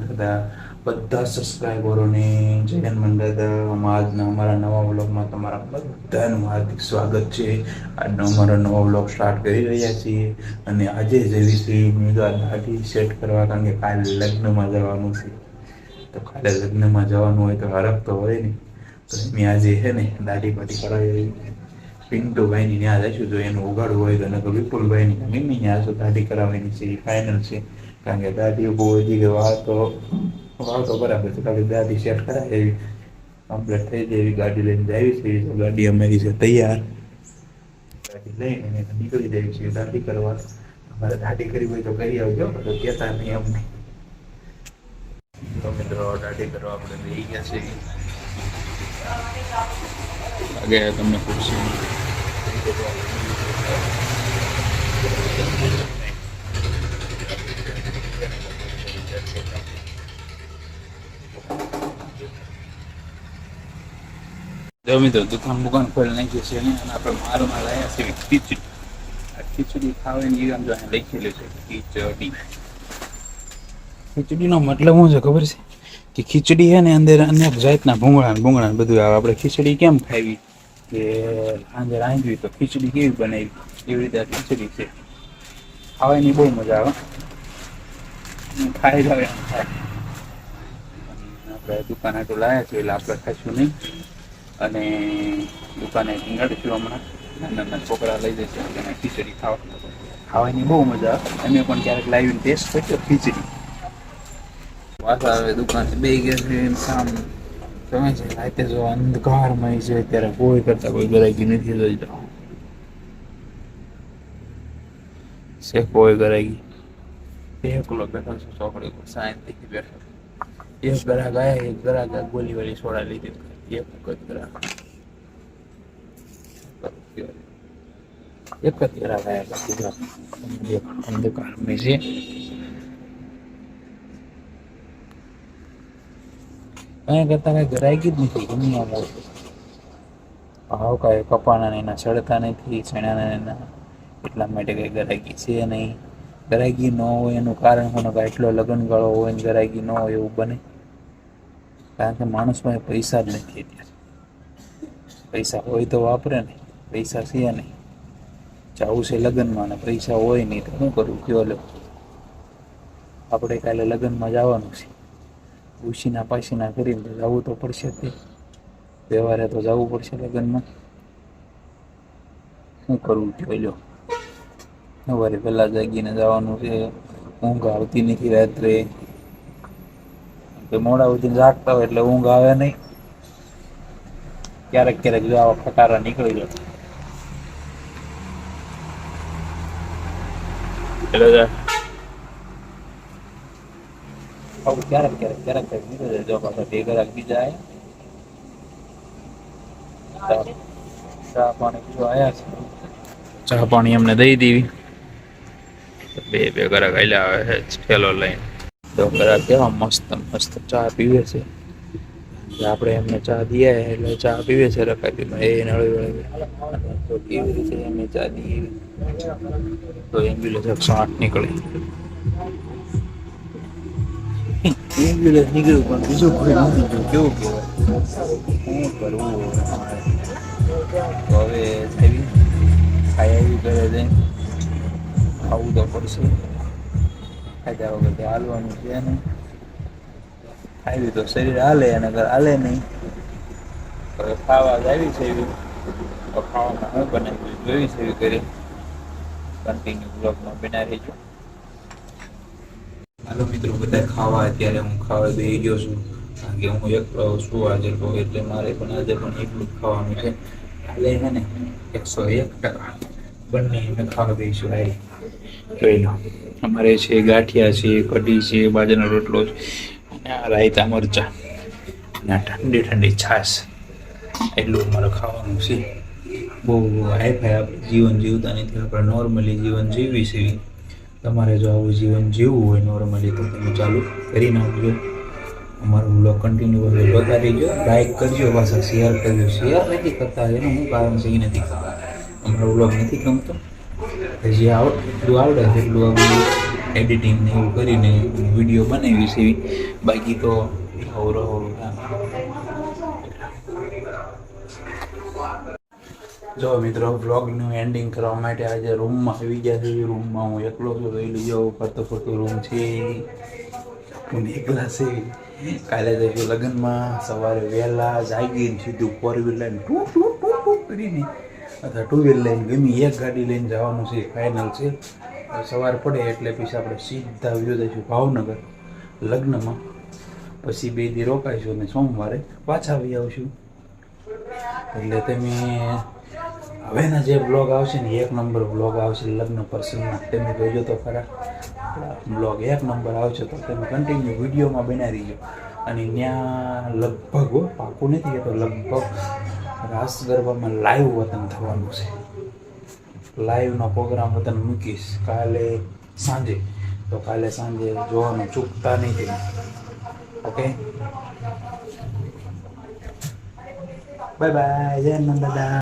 દાદા, બધા સબસ્ક્રાઈબરોને જય હનુમાન દાદા. આજના અમારા નવા વ્લોગમાં તમારા બધાનું હાર્દિક સ્વાગત છે. આજનો અમારો નવો વ્લોગ સ્ટાર્ટ કરી રહ્યા છીએ અને આજે જેવી મેં દાઢી સેટ કરવા, કારણ કે કાલે લગ્નમાં જવાનું છે. તો કાલે લગ્નમાં જવાનું હોય તો હરખ તો હોય ને, તો મેં આજે છે ને દાઢી બાઢી કરાવી. પિન્ટુભાઈની ત્યાં જઈશું, જો એનું ઉગાડવું હોય તો, નકર વિપુલભાઈની મમ્મી ત્યાં શું દાઢી કરાવવાની છે એ ફાઇનલ છે. કારણ કે દાઢી બહુ વધી ગઈ, વાળ તો બરાબર છે, ખાલી દાઢી સેટ કરાવી એવી કમ્પ્લીટ થઈ જાય એવી ગાડી લઈને આવી છે. તો ગાડી અમારી છે તૈયાર, ગાડી લઈને નીકળી જાય છે દાઢી કરવા. અમારે દાઢી કરવી હોય તો કરી આવજો, તો કહેતા નહીં અમને. તો મિત્રો દાઢી કરવા આપણે લઈ ગયા છે. આગે તમને ખુરશી જો મિત્રો દુકાન ખોલી નાખી છે ને, અને આપણે માલમાં લાવ્યા છે ખીચડી. આ ખીચડી ખાવાની આમ જો લખેલું છે ખીચડી. ખીચડીનો મતલબ શું છે ખબર છે? કે ખીચડી છે ને અંદર અનેક જાતના ભૂંગળા બધું આવે. આપણે ખીચડી કેમ ખાવી કે આજે રાંધવી તો ખીચડી કેવી બનાવી, એવી રીતે આ ખીચડી છે. ખાવાની બહુ મજા આવે, ખાઈ જાવ એમ થાય. આપણે દુકાન આટલું લાવ્યા છે એટલે આપણે ખાઈશું નહીં, અને દુકાને નડશું હમણાં. નાના છોકરા લઈ જશે અને ખીચડી ખાવાની બહુ મજા આવે. અમે પણ ક્યારેક લાવીને ટેસ્ટ કર્યો ખીચડી. પાછા હવે દુકાને બે ગયા છે કામ ગમે છે. રાતે જો અંધકારમય છે ત્યારે કોઈ કરતા કોઈ ગરાકી નથી જોઈ જાઓ છે, કોઈ ગરાકી. એકલો બેઠો છું ચોકડી પર શાંતિથી બેઠો. એક ગ્રાહક આવ્યા, એક ગ્રાહક ગોલી વાળી સોડા લીધી, એક જ ગ્રાહક આવ્યા. અંધકારમય છે. કઈ કરતા કઈ ગરાકી જ નથી દુનિયામાં. ભાવ કાંઈ કપાના એના ચડતા નથી, ચણાના એના, એટલા માટે કઈ ગરાકી છે નહીં. ગરાકી ન હોય એનું કારણ કોને, એટલો લગ્ન ગાળો હોય ને ગરાકી ન હોય એવું બને? કારણ કે માણસ પાસે પૈસા જ નથી અત્યારે. પૈસા હોય તો વાપરે ને, પૈસા છે નહીં. જવું છે લગ્નમાં ને પૈસા હોય નહીં તો શું કરવું? કયો લો, આપણે કાલે લગ્નમાં જવાનું છે, ઉછીના પાછીના કરીને તો જવું તો પડશે. તે વ્યવહારે તો જવું પડશે લગ્નમાં. શું કરવું? જોઈ લો, સવારે પહેલા જાગીને જવાનું છે. ઊંઘ આવતી નથી રાત્રે, મોડા સુધી જાગતા હોય એટલે ઊંઘ આવે નહીં. ક્યારેક જો આવા ખટારા નીકળી જાય ક્યારેક નીકળી જાય. જો પાછા બે કલાક બીજા ચા પાણી પીવા આવ્યા છે. ચા પાણી અમને દઈ દેવી. બે કલાક આલ્યા આવે છે ઠેલો લઈને. તો કલાક કેવા મસ્ત ચા પીવે છે. આપણે એમને ચા દઈએ એટલે ચા પીવે છે રકાબીમાં. એ નળી તો કેવી રીતે એમને ચા દઈએ તો એમ્બ્યુલન્સ 108 નીકળી. એમ્બ્યુલન્સ નીકળ્યું પણ બીજું કોઈ નથી ગયું. કેવું કહેવાય, શું કરવું? તો હવે ખાઈ આવી ઘરે જઈને ખાવું તો પડશે. ખાધા વગર હાલવાનું છે ને. ખાવી તો શરીર હાલે, અને અગર હાલે નહીં તો ખાવા જ આવી છે એવી. તો ખાવામાં હું બનાવી જોઈ છે એવી કરી. કન્ટિન્યુ બ્લોગમાં બના રહીજો. હાલો મિત્રો, બધા ખાવા. અત્યારે હું ખાવા બેસી ગયો છું, કારણ કે હું એકલો છું આજે તો, એટલે મારે પણ આજે પણ એકલું જ ખાવાનું છે. કાલે છે ને 101% બંને અમે ખાવા બેસીશું. હારી જોઈ લો, અમારે છે ગાંઠિયા છે, કઢી છે, બાજરાનો રોટલો છે, અને આ રાયતા મરચા, અને આ ઠંડી છાશ. એટલું અમારે ખાવાનું છે. બહુ હાઈફાઈ આપણે જીવન જીવતા નથી. આપણે નોર્મલી જીવન જીવી છીએ. તમારે જો આવું જીવન જીવવું હોય નોર્મલી તો તમે ચાલુ કરી નાખજો. અમારો બ્લોગ કન્ટિન્યુ જોતા રહીજો. લાઈક કરજો, પાછા શેર કરજો. શેર નથી કરતા એનું શું કારણ છે? એ નથી ખબર. અમારો બ્લોગ નથી ગમતો. જે એટલું આવડે એટલું આપણે એડિટિંગ ને એવું કરીને વિડીયો બનાવીશ એવી. બાકી તો અવરો જો મિત્રો વ્લોગનું એન્ડિંગ કરવા માટે આજે રૂમમાં આવી ગયા છે. રૂમમાં હું એકલો છું. લઈ લીધો ફરતો ફરતો રૂમ છે. હું એકલા છે. કાલે જઈશું લગ્નમાં. સવારે વહેલા જાગીને સીધું 4 વ્હીલ લઈને ટૂ ટૂ ટૂ ટૂ કરીને અથવા 2 વ્હીલ લઈને ગમી એક ગાડી લઈને જવાનું છે. ફાઇનલ છે. સવાર પડે એટલે પછી આપણે સીધા વ્યૂ જઈશું ભાવનગર લગ્નમાં. પછી 2 દી રોકાઈશું અને સોમવારે પાછા આવી આવશું. એટલે તમે હવેના જે બ્લોગ આવશે ને 1 નંબર બ્લોગ આવશે લગ્ન પ્રસંગના. તમે જોજો તો ખરા બ્લોગ 1 નંબર આવશે. તો તમે કન્ટિન્યુ વિડીયોમાં બનાવી રહીજો. અને ત્યાં લગભગ પાકું નથી કહેતો, લગભગ રાસ ગરબામાં લાઈવ વતન થવાનું છે. લાઈવનો પ્રોગ્રામ વતન મૂકીશ કાલે સાંજે. તો કાલે સાંજે જોવાનું ચૂકતા નહીં તમે. Okay, bye bye. જય નંદ દાદા.